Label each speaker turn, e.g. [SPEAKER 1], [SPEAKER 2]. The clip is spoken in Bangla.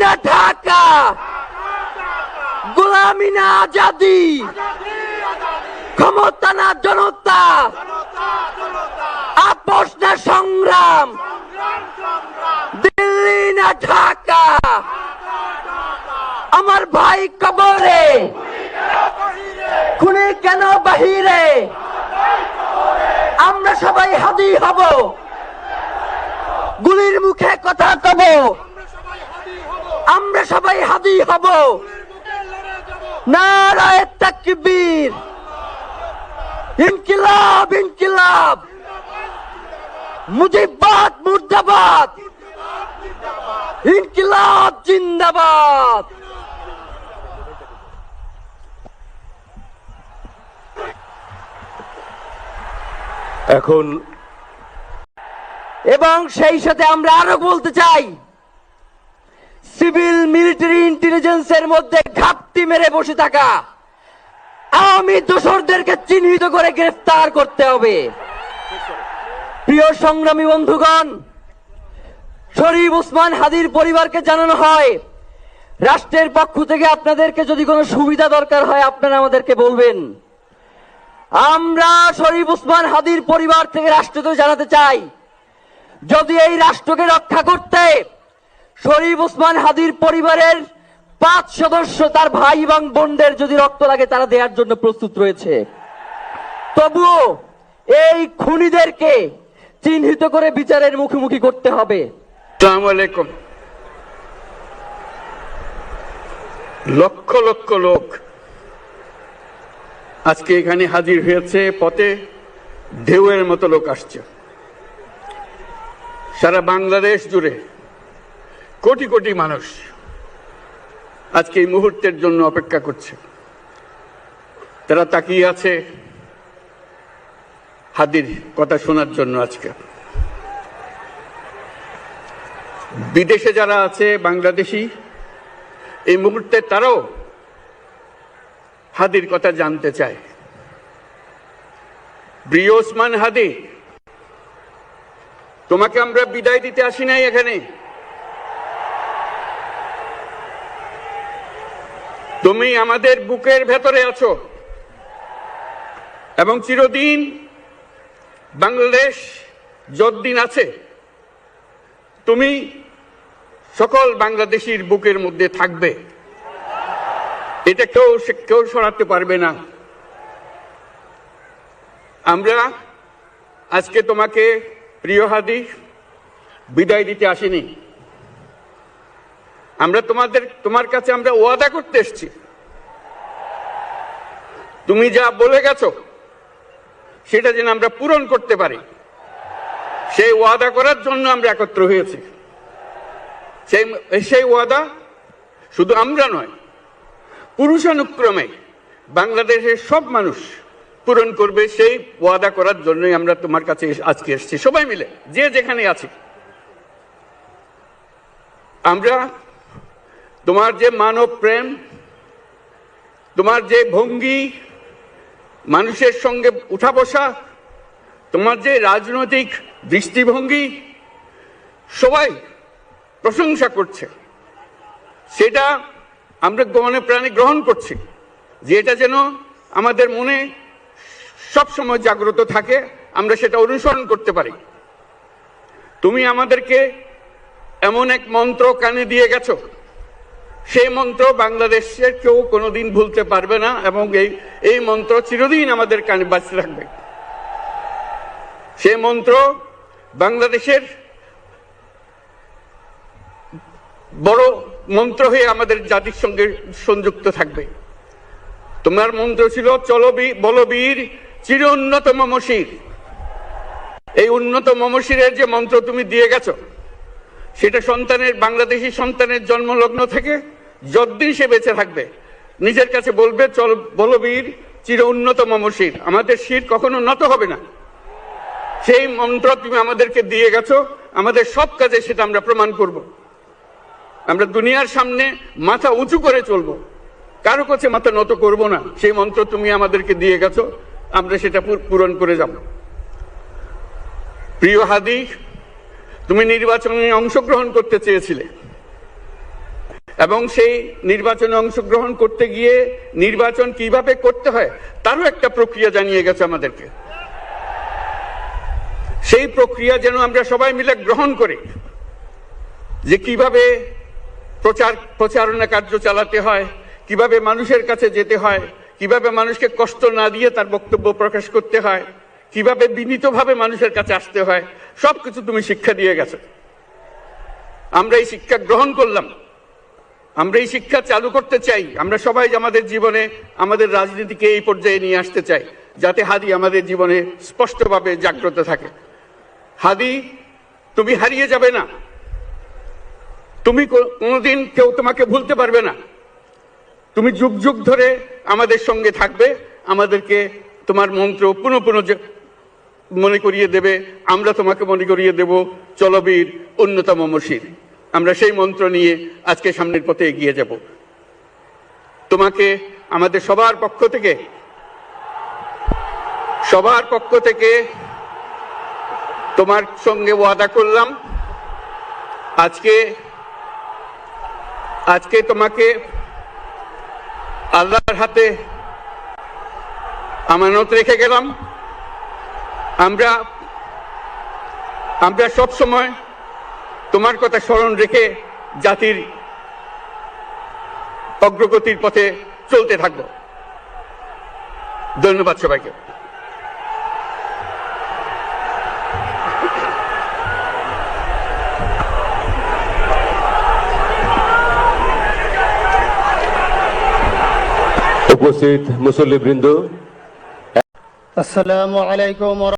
[SPEAKER 1] না ঢাকা, গোলামি না আজাদি, ক্ষমতা না জনতা, আপোষ না সংগ্রাম, দিল্লি না ঢাকা। আমার ভাই কবরে, খুনি কেন বাহিরে, আমরা সবাই হাদি হব, গুলির মুখে কথা কব, আমরা সবাই হাদি হব। নারায়ে তাকবীর, ইনকিলাব ইনকিলাব, মুজিবাদ মুর্দাবাদ, ইনকিলাব জিন্দাবাদ।
[SPEAKER 2] এখন
[SPEAKER 1] এবং সেই সাথে আমরা আরো বলতে চাই, সিভিল মিলিটারি ইন্টেলিজেন্সের মধ্যে ঘাপটি মেরে বসে থাকা আওয়ামী দোসরদেরকে চিহ্নিত করে গ্রেফতার করতে হবে। প্রিয় সংগ্রামী বন্ধুগণ, শরীফ ওসমান হাদির পরিবারকে জানানো হয়, রাষ্ট্রের পক্ষ থেকে আপনাদেরকে যদি কোনো সুবিধা দরকার হয় আপনারা আমাদেরকে বলবেন। আমরা শরীফ ওসমান হাদির পরিবার থেকে রাষ্ট্রকে জানাতে চাই, যদি এই রাষ্ট্রকে রক্ষা করতে শরীফ ওসমান হাদির পরিবারের 5 সদস্য তার ভাই এবং বোনদের যদি রক্ত লাগে তারা দেওয়ার জন্য প্রস্তুত রয়েছে, তবুও এই খুনিদেরকে চিহ্নিত করে বিচারের মুখোমুখি করতে হবে।
[SPEAKER 2] আসসালামু আলাইকুম। লক্ষ লক্ষ লোক আজকে এখানে হাজির হয়েছে, পথে ঢেউয়ের মতো লোক আসছে। সারা বাংলাদেশ জুড়ে কোটি কোটি মানুষ আজকে এই মুহূর্তের জন্য অপেক্ষা করছে। তারা তাকিয়ে আছে হাদির কথা শোনার জন্য। আজকে বিদেশে যারা আছে বাংলাদেশি, এই মুহূর্তে তারাও হাদির কথা জানতে চায়। প্রিয় ওসমান হাদি, তোমাকে আমরা বিদায় দিতে আসি নাই এখানে। তুমি আমাদের বুকের ভেতরে আছো এবং চিরদিন বাংলাদেশ যতদিন আছে তুমি সকল বাংলাদেশির বুকের মধ্যে থাকবে। এটা কেউ সরাতে পারবে না। আমরা আজকে তোমাকে প্রিয় হাদি বিদায় দিতে আসিনি। আমরা তোমার কাছে আমরা ওয়াদা করতে এসেছি। তুমি যা বলে গেছো সেটা যেন আমরা পূরণ করতে পারি, সেই ওয়াদা করার জন্য আমরা একত্র হয়েছি। সেই ওয়াদা শুধু আমরা নয়, পুরুষানুক্রমে বাংলাদেশের সব মানুষ পূরণ করবে। সেই ওয়াদা করার জন্যই আমরা তোমার কাছে আজকে এসেছি, সবাই মিলে যে যেখানে আছি। আমরা তোমার যে মানব প্রেম, তোমার যে ভঙ্গি, মানুষের সঙ্গে উঠা বসা, তোমার যে রাজনৈতিক দৃষ্টিভঙ্গি, সবাই প্রশংসা করছে। সেটা আমরা মনে প্রাণে গ্রহণ করছি, যে এটা যেন আমাদের মনে সবসময় জাগ্রত থাকে, আমরা সেটা অনুসরণ করতে পারি। তুমি আমাদেরকে এমন এক মন্ত্র কানে দিয়ে গেছো, সেই মন্ত্র বাংলাদেশের কেউ কোনোদিন ভুলতে পারবে না এবং এই মন্ত্র চিরদিন আমাদের কানে বাঁচতে থাকবে। সেই মন্ত্র বাংলাদেশের বড় মন্ত্র হয়ে আমাদের জাতির সঙ্গে সংযুক্ত থাকবে। তোমার মন্ত্র ছিল চলো বলবীর চির উন্নত মমশির। এই উন্নত মমশিরের যে মন্ত্র তুমি দিয়ে গেছো, সেটা বাংলাদেশি সন্তানের জন্মলগ্ন থেকে যতদিন সে বেঁচে থাকবে নিজের কাছে বলবে চল বলবীর চির উন্নত মমশির, আমাদের শির কখনো নত হবে না। সেই মন্ত্র তুমি আমাদেরকে দিয়ে গেছো, আমাদের সব কাজে সেটা আমরা প্রমাণ করব। আমরা দুনিয়ার সামনে মাথা উঁচু করে চলবো, কারো কাছে মাথা নত করব না। সেই মন্ত্র তুমি আমাদেরকে দিয়ে গেছো, আমরা সেটা পূরণ করে যাব। প্রিয় হাদি, তুমি নির্বাচনে অংশগ্রহণ করতে চেয়েছিলে এবং সেই নির্বাচনে অংশগ্রহণ করতে গিয়ে নির্বাচন কিভাবে করতে হয় তারও একটা প্রক্রিয়া জানিয়ে গেছে আমাদেরকে। সেই প্রক্রিয়া যেন আমরা সবাই মিলে গ্রহণ করি, যে কিভাবে প্রচারণা কার্য চালাতে হয়, কিভাবে মানুষের কাছে যেতে হয়, কিভাবে মানুষকে কষ্ট না দিয়ে তার বক্তব্য প্রকাশ করতে হয়, কিভাবে বিনীতভাবে মানুষের কাছে আসতে হয়, সবকিছু তুমি শিক্ষা দিয়ে গেছো। আমরা এই শিক্ষা গ্রহণ করলাম, আমরা এই শিক্ষা চালু করতে চাই। আমরা সবাই আমাদের জীবনে আমাদের রাজনীতিকে এই পর্যায়ে নিয়ে আসতে চাই, যাতে হাদি আমাদের জীবনে স্পষ্টভাবে জাগ্রত থাকে। হাদি, তুমি হারিয়ে যাবে না, তুমি কোনোদিন কেউ তোমাকে ভুলতে পারবে না। তুমি যুগ যুগ ধরে আমাদের সঙ্গে থাকবে, আমাদেরকে তোমার মন্ত্র পুনঃ পুনঃ মনে করিয়ে দেবে, আমরা তোমাকে মনে করিয়ে দেব চলো বীর অন্যতম মশির। আমরা সেই মন্ত্র নিয়ে আজকে সামনের পথে এগিয়ে যাব। তোমাকে আমাদের সবার পক্ষ থেকে তোমার সঙ্গে ওয়াদা করলাম, আজকে তোমাকে আল্লাহর হাতে আমানত রেখে গেলাম। আমরা সব সময় তোমার কথা স্মরণ রেখে জাতির অগ্রগতির পথে চলতে থাকব। ধন্যবাদ সবাইকে।
[SPEAKER 3] উপস্থিত মুসল্লিবৃন্দ,
[SPEAKER 4] আসসালামু আলাইকুম।